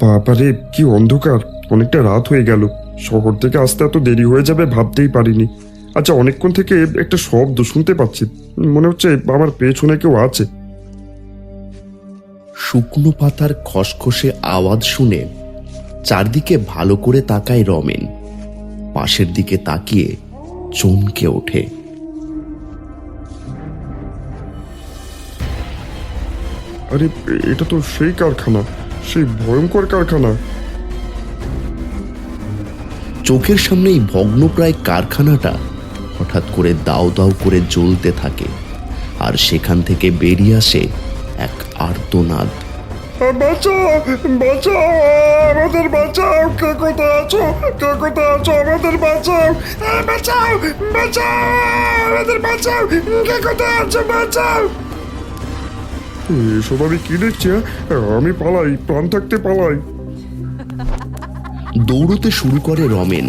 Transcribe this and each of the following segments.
বাবারে, কি অন্ধকার! অনেকটা রাত হয়ে গেল। শহর থেকে আসতে এত দেরি হয়ে যাবে ভাবতেই পারিনি। আচ্ছা, অনেকক্ষণ থেকে একটা শব্দ শুনতে পাচ্ছি। মনে হচ্ছে আমার পেছনে কেউ আছে। শুকনো পাতার খসখসে আওয়াজ শুনে চারদিকে ভালো করে তাকায় রমেন। পাশের দিকে তাকিয়ে চমকে ওঠে। আরে, এটা তো সেই কারখানা, সেই ভয়ঙ্কর কারখানা। চোখের সামনেই ভগ্নপ্রায় কারখানাটা হঠাৎ করে দাউ দাউ করে জ্বলতে থাকে, আর সেখান থেকে বেরিয়ে আসে এক আর্তনাদ। বাঁচাও, বাঁচাও, আমাদের বাঁচাও! কে কোথায় আছো? কে কোথায় আছো? আমাদের বাঁচাও! বাঁচাও, বাঁচাও, আমাদের বাঁচাও! কে কোথায় আছো? বাঁচাও! এসব আমি কি দেখছি? আমি পালাই, প্রাণ থাকতে পালাই। দৌড়তে শুরু করে রমেন।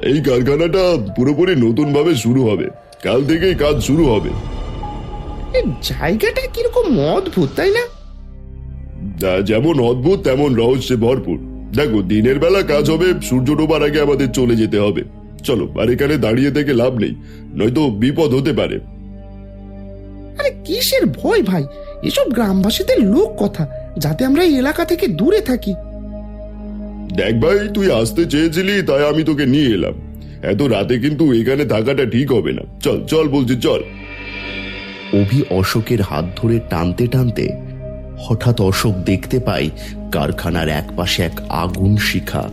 এই কারখানাটা পুরোপুরি নতুন ভাবে শুরু হবে। কাল থেকেই কাজ শুরু হবে। জায়গাটা কিরকম অদ্ভুত, তাই না? যেমন অদ্ভুত তেমন রহস্যে ভরপুর। দেখো, দিনের বেলা কাজ হবে, সূর্য ডোবার আগে আমাদের চলে যেতে হবে। চলো, আর এখানে দাঁড়িয়ে থেকে লাভ নেই, নয়তো বিপদ হতে পারে। আরে কিসের ভয় ভাই? এসব গ্রামবাসীদের লোক কথা, যাতে আমরা এই এলাকা থেকে দূরে থাকি। দেখ ভাই, তুই আসতে চেয়েছিলি তাই আমি তোকে নিয়ে এলাম। এত রাতে কিন্তু এখানে থাকাটা ঠিক হবে না। চল চল বলছি, চল। অভি অশোকের হাত ধরে টানতে টানতে হঠাৎ অশোক দেখতে পায় কারখানার একপাশে এক আগুন শিখা।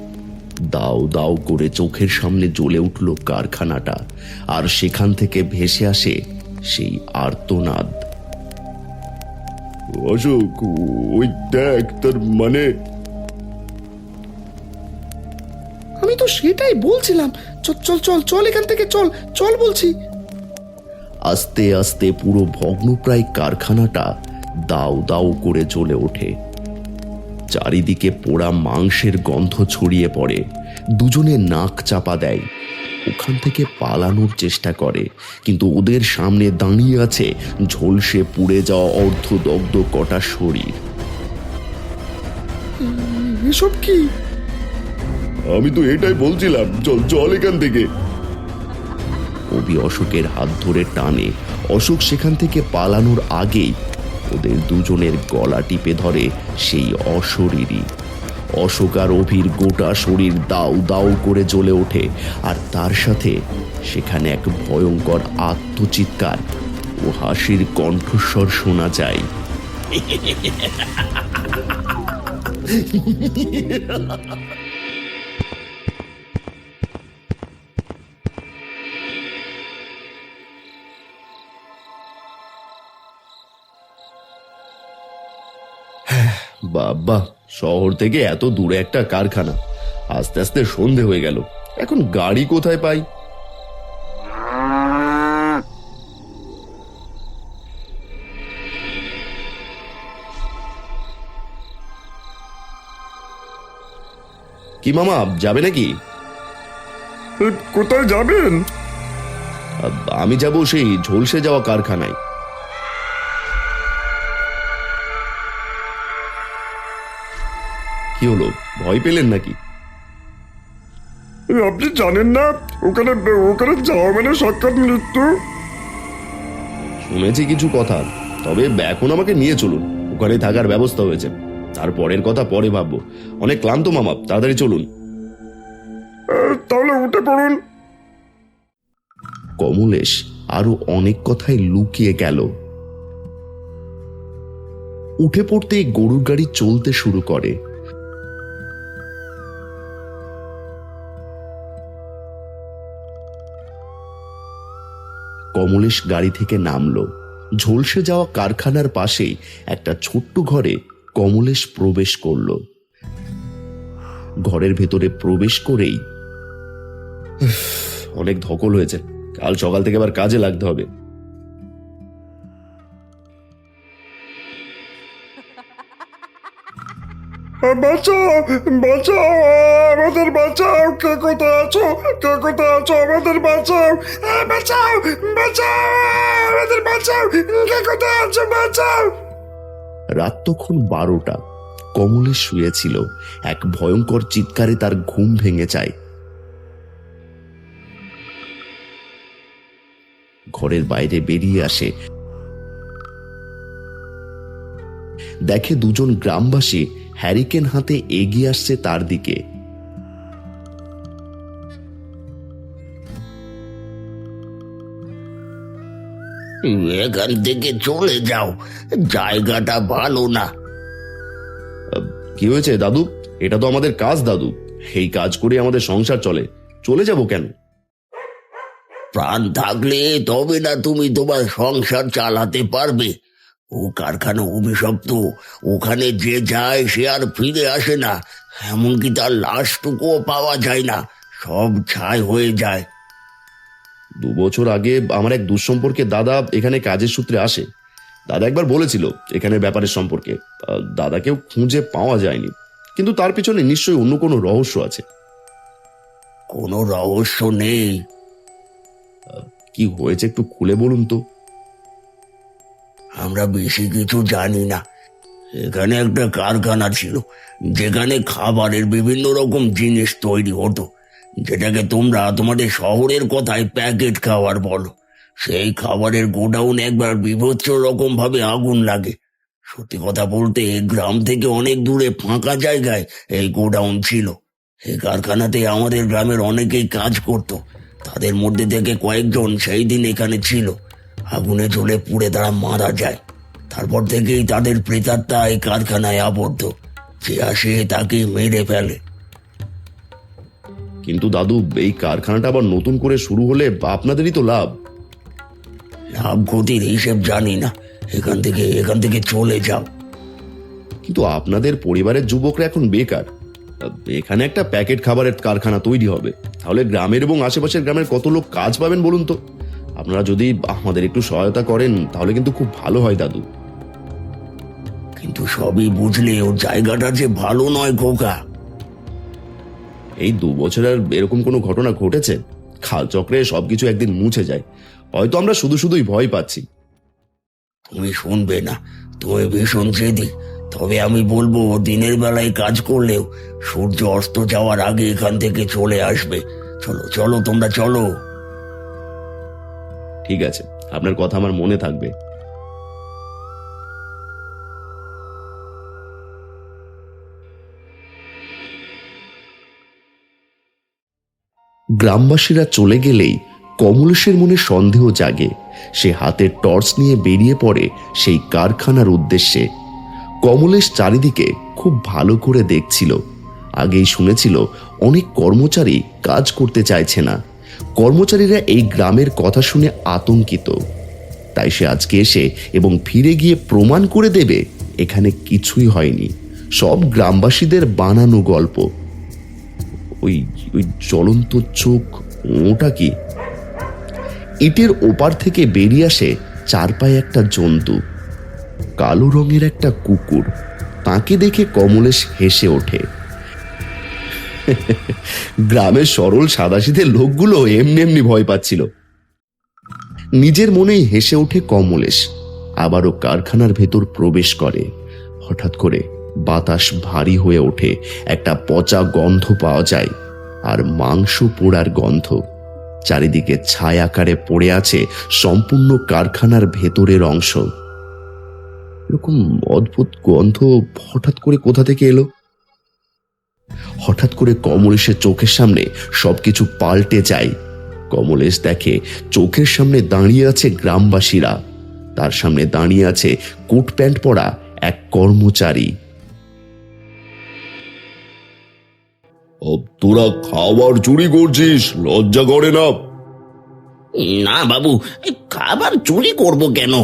দাউ দাউ করে চোখের সামনে জ্বলে উঠল কারখানাটা, আর সেখান থেকে ভেসে আসে সেই আর্তনাদ। অশোক, ওই দেখ, তার মানে আমি তো সেটাই বলছিলাম। চল চল চল চল, এখান থেকে চল চল বলছি। আস্তে আস্তে পুরো ভগ্নপ্রায় কারখানাটা দাউ দাউ করে জ্বলে ওঠে। চারিদিকে পোড়া মাংসের গন্ধ ছড়িয়ে পড়ে। দুজনে নাক চাপা দেয়। ওখান থেকে পালানোর চেষ্টা করে, কিন্তু ওদের সামনে দাঁড়িয়ে আছে ঝলসে পুড়ে যাওয়া অর্ধদগ্ধ কটা শরীর। এসব কি? আমি তো এটাই বলছিলাম, চল চল এখান থেকে। অভি অশোকের হাত ধরে টানে। অশোক সেখান থেকে পালানোর আগেই ওদের দুজনের গলা টিপে ধরে সেই অশরীরী। অশোক আর অভির গোটা শরীর দাউ দাউ করে জ্বলে ওঠে, আর তার সাথে সেখানে এক ভয়ঙ্কর আত্মচিৎকার ও হাসির কণ্ঠস্বর শোনা যায়। বাবা, শহর থেকে এত দূরে একটা কারখানা। আস্তে আস্তে সন্ধে হয়ে গেল। এখন গাড়ি কোথায় পাই? কি মামা, যাবে নাকি? কোথায় যাবেন? আমি যাব সেই ঝলসে যাওয়া কারখানায়। কি হলো, ভয় পেলেন নাকি? আপনি জানেন না, ওখানে ওখানে যাওয়া মানে সাক্ষাৎ মৃত্যু। শুনেছি কিছু কথা, তবে এখন আমাকে নিয়ে চলুন। ওখানে থাকার ব্যবস্থা হয়েছে, তারপরের কথা পরে ভাববো। অনেক ক্লান্ত মামা, তাড়াতাড়ি চলুন। তাহলে উঠে পড়ুন। কমলেশ আরো অনেক কথাই লুকিয়ে গেল। উঠে পড়তেই গরুর গাড়ি চলতে শুরু করে। কমলেশ গাড়ি থেকে নামলো। ঝলসে যাওয়া কারখানার পাশেই একটা ছোট্ট ঘরে কমলেশ প্রবেশ করলো। ঘরের ভেতরে প্রবেশ করেই অনেক ধকল হয়েছে, কাল সকাল থেকে আবার কাজে লাগতে হবে। বাঁচাও, বাঁচাও, আমাদের বাঁচাও, কে কোথায় আছো, কে কোথায় আছো, আমাদের বাঁচাও, বাঁচাও, বাঁচাও, আমাদের বাঁচাও, কে কোথায় আছো, বাঁচাও। রাত তখন 12টা। কমলেশ শুয়েছিল। এক ভয়ঙ্কর চিৎকারে তার ঘুম ভেঙে যায়। ঘরের বাইরে বেরিয়ে আসে, দেখে দুজন গ্রামবাসী হ্যারিকেন হাতে এগিয়ে আসছে তার দিকে। এখান থেকে চলে যাও, জায়গাটা ভালো না। কি হয়েছে দাদু? এটা তো আমাদের কাজ দাদু, এই কাজ করে আমাদের সংসার চলে, চলে যাব কেন? প্রাণ থাকলে তবে না তুমি তোমার সংসার চালাতে পারবে। ও কারখানা অভিশপ্ত, ওখানে যে যায় সে আর ফিরে আসে না, এমনকি তার লাশটুকুও পাওয়া যায় না, সব ছাই হয়ে যায়। 2 বছর আগে আমার এক দুঃসম্পর্কের দাদা এখানে কাজের সূত্রে আসে। দাদা একবার বলেছিল এখানে ব্যাপারের সম্পর্কে। দাদাকেও খুঁজে পাওয়া যায়নি, কিন্তু তার পিছনে নিশ্চয়ই অন্য কোনো রহস্য আছে। কোনো রহস্য নেই। কি হয়েছে একটু খুলে বলুন তো। আমরা বেশি কিছু জানি না। এখানে একটা কারখানা ছিল যেখানে খাবারের বিভিন্ন রকম জিনিস তৈরি হতো, যেটাকে তোমরা তোমাদের শহরের কথায় প্যাকেট খাবার বলো। সেই খাবারের গোডাউন একবার বীভৎস রকম ভাবে আগুন লাগে। সত্যি কথা বলতে গ্রাম থেকে অনেক দূরে ফাঁকা জায়গায় এই গোডাউন ছিল। এই কারখানাতে আমাদের গ্রামের অনেকেই কাজ করত, তাদের মধ্যে থেকে কয়েকজন সেই দিন এখানে ছিল। আগুনে জ্বলে পুড়ে তারা মারা যায়। তারপর থেকেই তাদের প্রেতাত্মা এই কারখানায় আবদ্ধ, যে আসে তাকে মেরে ফেলে। কিন্তু দাদু, এই কারখানাটা আবার নতুন করে শুরু হলে আপনাদেরই তো লাভ। লাভ ক্ষতির হিসেব জানি না, এখান থেকে চলে যাও। কিন্তু আপনাদের পরিবারের যুবকরা এখন বেকার। এখানে একটা প্যাকেট খাবারের কারখানা তৈরি হবে, তাহলে গ্রামের এবং আশেপাশের গ্রামের কত লোক কাজ পাবেন বলুন তো। আপনারা যদি আমাদের একটু সহায়তা করেন তাহলে কিন্তু খুব ভালো হয় দাদু। কিন্তু সবই বুঝলে ও জায়গাটা যে ভালো নয় খোকা। এই 2 বছরের এরকম কোনো ঘটনা ঘটেছে? কালচক্রে সবকিছু একদিন মুছে যায়। হয়তো আমরা শুধুই ভয় পাচ্ছি। তুমি শুনবে না, তুমি ভীষণ জেদি। তবে আমি বলবো দিনের বেলায় কাজ করলেও সূর্য অস্ত যাওয়ার আগে এখান থেকে চলে আসবে। চলো চলো, তোমরা চলো। ঠিক আছে, আপনার কথা আমার মনে থাকবে। গ্রামবাসীরা চলে গেলেই কমলেশের মনে সন্দেহ জাগে। সে হাতে টর্চ নিয়ে বেরিয়ে পড়ে সেই কারখানার উদ্দেশ্যে। কমলেশ চারিদিকে খুব ভালো করে দেখছিল। আগেই শুনেছিল অনেক কর্মচারী কাজ করতে চাইছে না। কর্মচারীরা এই গ্রামের কথা শুনে আতঙ্কিত। তাই সে আজকে এসে এবং ফিরে গিয়ে প্রমাণ করে দেবে এখানে কিছুই হয়নি, সব গ্রামবাসীদের বানানো গল্প। ওই ওই জ্বলন্ত চোখ, ওটা কি? ইটের ওপার থেকে বেরিয়ে আসে 4 পায়ে একটা জন্তু, কালো রঙের একটা কুকুর। তাকে দেখে কমলেশ হেসে ওঠে। গ্রামের সরল সাদাসিধে লোকগুলো এমনি এমনি ভয় পাচ্ছিল। নিজের মনেই হেসে ওঠে কমলেশ। আবারও কারখানার ভেতর প্রবেশ করে। হঠাৎ করে বাতাস ভারী হয়ে ওঠে, একটা পচা গন্ধ পাওয়া যায়, আর মাংস পোড়ার গন্ধ। চারিদিকে ছায়া আকারে পড়ে আছে সম্পূর্ণ কারখানার ভেতরের অংশ। এরকম অদ্ভুত গন্ধ হঠাৎ করে কোথা থেকে এলো? হঠাৎ করে কমলেশের চোখের সামনে সবকিছু পাল্টে যায়। কমলেশ দেখে চোখের সামনে দাঁড়িয়ে আছে গ্রামবাসীরা। তার সামনে দাঁড়িয়ে আছে কোট প্যান্ট পরা এক কর্মচারী। তোরা খাবার চুরি করছিস, লজ্জা করে না? না বাবু, খাবার চুরি করব কেন?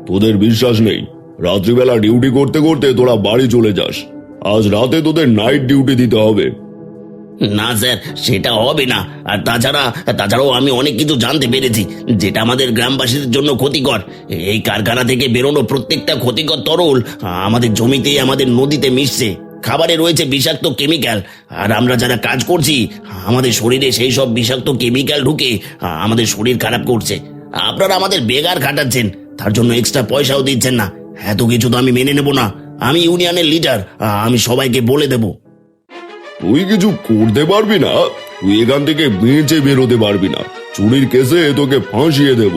তোদের বিশ্বাস নেই? রাত্রিবেলা ডিউটি করতে করতে তোরা বাড়ি চলে যাস। আজ রাতে তোদের নাইট ডিউটি দিতে হবে। না স্যার, সেটা হবে না। আর তাছাড়াও আমি অনেক কিছু জানতে পেরেছি যেটা আমাদের গ্রামবাসীদের জন্য ক্ষতিকর। এই কারখানা থেকে বেরোনো প্রত্যেকটা ক্ষতিকর তরল আমাদের জমিতে, আমাদের নদীতে মিশছে। খাবারে রয়েছে বিষাক্ত কেমিক্যাল, আর আমরা যারা কাজ করছি আমাদের শরীরে সেই সব বিষাক্ত কেমিক্যাল ঢুকে আমাদের শরীর খারাপ করছে। আপনারা আমাদের বেগার খাটাচ্ছেন, তার জন্য এক্সট্রা পয়সাও দিচ্ছেন না। এত কিছু তো আমি মেনে নেব না। আমি ইউনিয়নের লিডার, আমি সবাইকে বলে দেব। তুই কিছু করতে পারবি না? তুই এখান থেকে বেঁচে বেরোতে পারবি না। চুরির কেসে তোকে ফাঁসিয়ে দেব।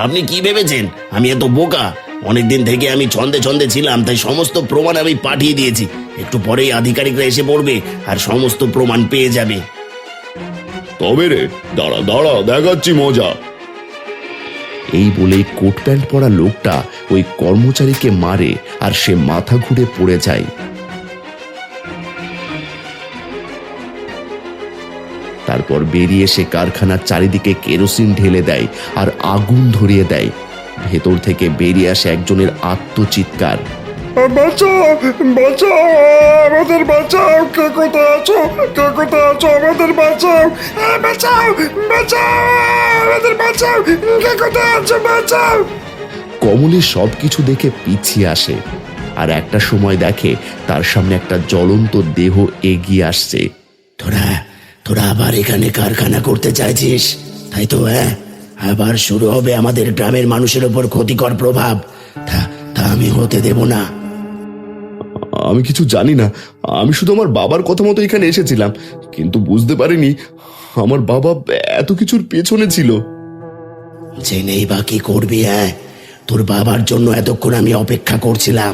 আপনি কি ভেবেছেন আমি এত বোকা? অনেকদিন থেকে আমি ছন্দে ছন্দে ছিলাম, তাই সমস্ত প্রমাণ আমি পাঠিয়ে দিয়েছি। একটু পরেই আধিকারিকরা এসে পড়বে আর সমস্ত প্রমাণ পেয়ে যাবে। তবে রে, দাঁড়া দাঁড়া, দেখাচ্ছি মজা। এই বলেই কোট প্যান্ট পরা লোকটা ওই কর্মচারীকে মারে আর সে মাথা ঘুরে পড়ে যায়। তারপর বেরিয়ে সে কারখানার চারিদিকে কেরোসিন ঢেলে দেয় আর আগুন ধরিয়ে দেয়। ভেতর থেকে বেরিয়ে আসে একজনের আত্মচিৎকার। বাঁচাও, বাঁচাও, আমাদের বাঁচাও, কে কোথায় আছো, কে কোথায় আছো, আমাদের বাঁচাও, বাঁচাও, বাঁচাও, আমাদের বাঁচাও, কে কোথায় আছো, বাঁচাও। কমলেশ সবকিছু দেখে পিছিয়ে আসে আর একটা সময় দেখে তার সামনে একটা জ্বলন্ত দেহ এগিয়ে আসছে। তোরা আবার এখানে কারখানা করতে চাইছিস, তাই তো? আবার শুরু হবে আমাদের গ্রামের মানুষের উপর ক্ষতিকর প্রভাব। তা আমি হতে দেব না। আমি কিছু জানি না। আমি শুধু আমার বাবার কথা মতো এখানে এসেছিলাম, কিন্তু বুঝতে পারিনি আমার বাবা এত কিছুর পেছনে ছিল। জেনেই বা কি করবি? তোর বাবার জন্য এতক্ষণ আমি অপেক্ষা করছিলাম।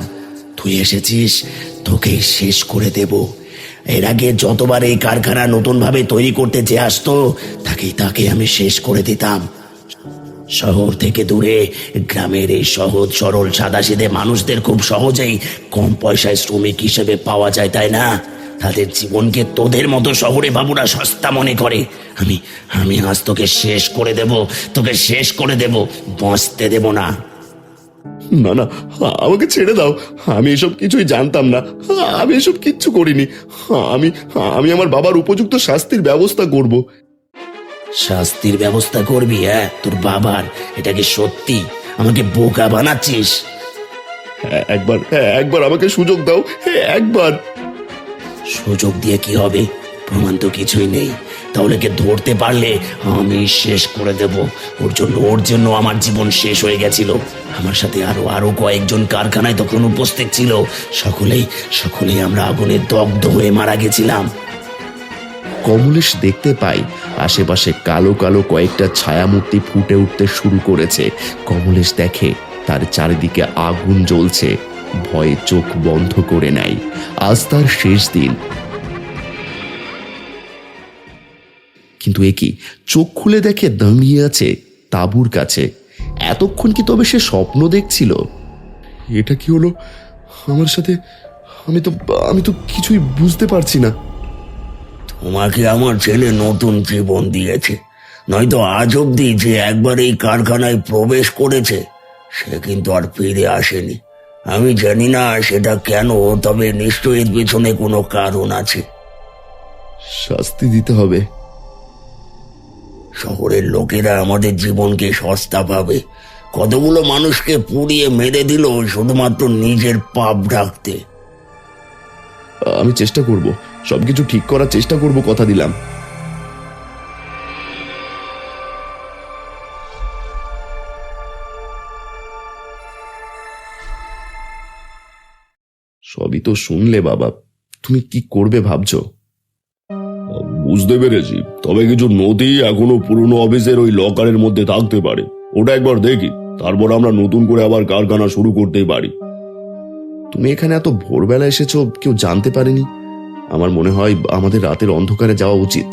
তুই এসেছিস, তোকে শেষ করে দেব। এর আগে যতবার এই কারখানা নতুন ভাবে তৈরি করতে যে আসতো, তাকে আমি শেষ করে দিতাম। শহর থেকে দূরে গ্রামের এই সহজ সরল সাদাসিধে মানুষদের খুব সহজেই কম পয়সায় শ্রমিক হিসেবে পাওয়া যায়, তাই না? তাদের জীবনকে তোদের মতো শহরে বাবুরা সস্তা মনে করে। আমি আজ তোকে শেষ করে দেব, তোকে শেষ করে দেব, বাঁচতে দেব না। না না, আমাকে ছেড়ে দাও। আমি এসব কিছুই জানতাম না। আমি এসব কিচ্ছু করিনি। আমি আমার বাবার উপযুক্ত শাস্তির ব্যবস্থা করব। শাস্তির ব্যবস্থা করবি? তোর বাবার? এটা কি সত্যি? আমাকে বোকা বানাচ্ছিস? একবার আমাকে সুযোগ দাও, একবার। সুযোগ দিয়ে কি হবে? প্রমাণ তো কিছুই নেই। তাহলে কে ধরতে পারলে আমি শেষ করে দেব। ওর জন্য আমার জীবন শেষ হয়ে গেছিল। আমার সাথে আরো কয়েকজন কারখানায় তখন উপস্থিত ছিল। সকলেই আমরা আগুনে দগ্ধ হয়ে মারা গেছিলাম। কমলেশ দেখতে পায় আশেপাশে কালো কালো কয়েকটা ছায়ামূর্তি ফুটে উঠতে শুরু করেছে। কমলেশ দেখে তার চারিদিকে আগুন জ্বলছে। ভয়ে চোখ বন্ধ করে নেয়। আজ তার শেষ দিন। কিন্তু এ কি, চোখ খুলে দেখে দাঁড়িয়ে আছে তাঁবুর কাছে। এতক্ষণ কি তবে সে স্বপ্ন দেখছিল? এটা কি হলো আমার সাথে? আমি তো কিছুই বুঝতে পারছি না। তোমাকে আমার ছেলে নতুন জীবন দিয়েছে, নয়তো আজ অব্দি যে একবার এই কারখানায় প্রবেশ করেছে সে কিন্তু আর ফিরে আসেনি। আমি জানি না সেটা কেন, তবে নিশ্চয়ই এর পেছনে কোনো কারণ আছে। শাস্তি দিতে হবে। শহরের লোকেরা আমাদের জীবনকে সস্তা ভাবে। কতগুলো মানুষকে পুড়িয়ে মেরে দিল শুধুমাত্র নিজের পাপ ঢাকতে। আমি চেষ্টা করব, সবকিছু ঠিক করার চেষ্টা করব, কথা দিলাম। সবই তো শুনলে বাবা, তুমি কি করবে ভাবছো? বুঝতে পেরেছি, তবে কিছু নথি এখনো পুরনো অফিসের ওই লকারের মধ্যে থাকতে পারে। ওটা একবার দেখি, তারপর আমরা নতুন করে আবার কারখানা শুরু করতেই পারি। তুমি এখানে এত ভোরবেলা এসেছো, কেউ জানতে পারেনি? আমার মনে হয় আমাদের রাতের অন্ধকারে যাওয়া উচিত।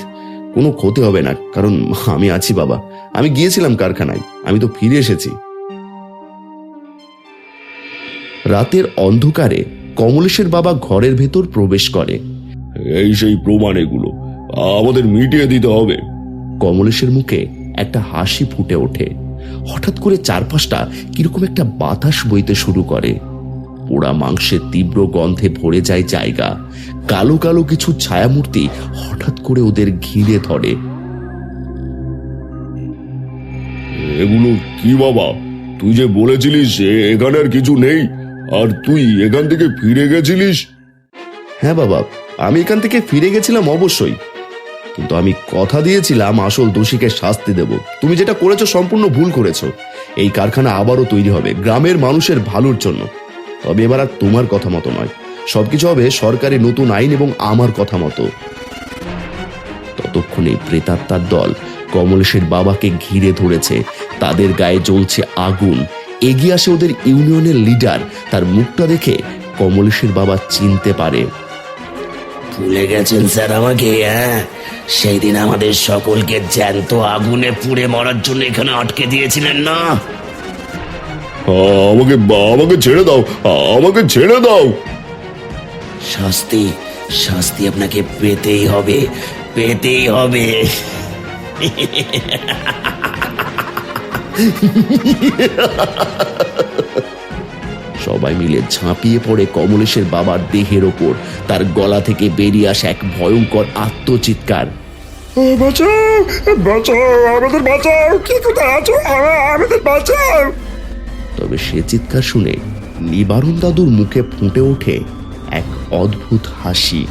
কোনো ক্ষতি হবে না, কারণ আমি আছি বাবা। আমি গিয়েছিলাম কারখানায়, আমি তো ফিরে এসেছি। রাতের অন্ধকারে কমলেশের বাবা ঘরের ভেতর প্রবেশ করে। এই সেই প্রমাণ, এগুলো আমাদের মিটিয়ে দিতে হবে। কমলেশের মুখে একটা হাসি ফুটে ওঠে। হঠাৎ করে চারপাশটা কিরকম একটা বাতাস বইতে শুরু করে। পোড়া মাংসের তীব্র গন্ধে ভরে যায় জায়গা। কালো কালো কিছু ছায়ামূর্তি হঠাৎ করে ওদের ঘিরে ধরে। এগুলো কি বাবা? তুই যে বলেছিলিস এখানে আর কিছু নেই, আর তুই এখান থেকে ফিরে গেছিলিস। হ্যাঁ বাবা, আমি এখান থেকে ফিরে গেছিলাম অবশ্যই, কিন্তু আমি কথা দিয়েছিলাম আসল দোষীকে শাস্তি দেব। তুমি যেটা করেছো সম্পূর্ণ ভুল করেছো। এই কারখানা আবারও তৈরি হবে গ্রামের মানুষের ভালোর জন্য, তবে এবার আর তোমার কথা মতো নয়, সবকিছু হবে সরকারি নতুন আইন এবং আমার কথা মতো। ততক্ষণে প্রেতাত্মার দল কমলেশের বাবাকে ঘিরে ধরেছে, তাদের গায়ে জ্বলছে আগুন। এগিয়ে আসে ওদের ইউনিয়নের লিডার, তার মুখটা দেখে কমলেশের বাবা চিনতে পারে। ভুলে গেছেন স্যার আমাকে? হ্যাঁ, সেই দিন আমাদের সকলকে জ্যান্ত আগুনে পুড়ে মরার জন্য এখানে আটকে দিয়েছিলেন না? আমাকে আমাকে ছেড়ে দাও, আমাকে ছেড়ে দাও। শাস্তি শাস্তি আপনাকে পেতেই হবে, পেতেই হবে। সবাই মিলে ঝাঁপিয়ে পড়ে কমলেশের বাবার দেহের ওপর। তার গলা থেকে বেরিয়ে আসে এক ভয়ঙ্কর আত্মচিৎকার। বাঁচাও, বাঁচাও, আমাদের বাঁচাও, কে কোথায় আছো? আমাদের বাঁচাও। তবে সে চিৎকার শুনে নিবারণ দাদুর মুখে ফুটে ওঠে এক অদ্ভুত হাসি।